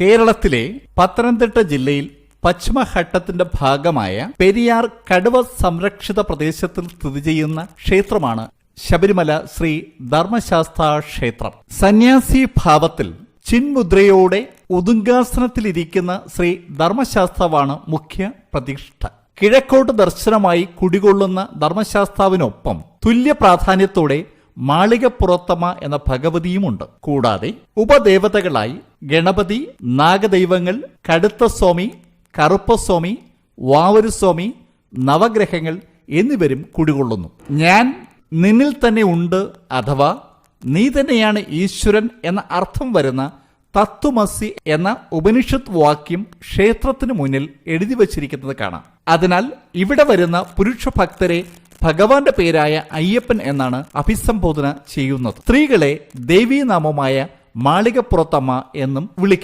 കേരളത്തിലെ പത്തനംതിട്ട ജില്ലയിൽ പശ്ചിമഘട്ടത്തിന്റെ ഭാഗമായ പെരിയാർ കടുവ സംരക്ഷിത പ്രദേശത്തിൽ സ്ഥിതി ചെയ്യുന്ന ക്ഷേത്രമാണ് ശബരിമല ശ്രീ ധർമ്മശാസ്താ ക്ഷേത്രം. സന്യാസി ഭാവത്തിൽ ചിന്മുദ്രയോടെ ഉദുംഗാസനത്തിലിരിക്കുന്ന ശ്രീ ധർമ്മശാസ്താവാണ് മുഖ്യ പ്രതിഷ്ഠ. കിഴക്കോട്ട് ദർശനമായി കുടികൊള്ളുന്ന ധർമ്മശാസ്താവിനൊപ്പം തുല്യ പ്രാധാന്യത്തോടെ മാളികപ്പുറത്തമ്മ എന്ന ഭഗവതിയുമുണ്ട്. കൂടാതെ ഉപദേവതകളായി ഗണപതി, നാഗദൈവങ്ങൾ, കടുത്തസ്വാമി, കറുപ്പസ്വാമി, വാവരുസ്വാമി, നവഗ്രഹങ്ങൾ എന്നിവരും കുടികൊള്ളുന്നു. ഞാൻ നിന്നിൽ തന്നെ ഉണ്ട് അഥവാ നീ തന്നെയാണ് ഈശ്വരൻ എന്ന അർത്ഥം വരുന്ന തത്വമസി എന്ന ഉപനിഷത്ത് വാക്യം ക്ഷേത്രത്തിനു മുന്നിൽ എഴുതി വച്ചിരിക്കുന്നത് കാണാം. അതിനാൽ ഇവിടെ വരുന്ന പുരുഷ ഭക്തരെ ഭഗവാന്റെ പേരായ അയ്യപ്പൻ എന്നാണ് അഭിസംബോധന ചെയ്യുന്നത്. സ്ത്രീകളെ ദേവീനാമമായ മാളികപ്പുറത്തമ്മ എന്നും വിളിക്കുന്നു.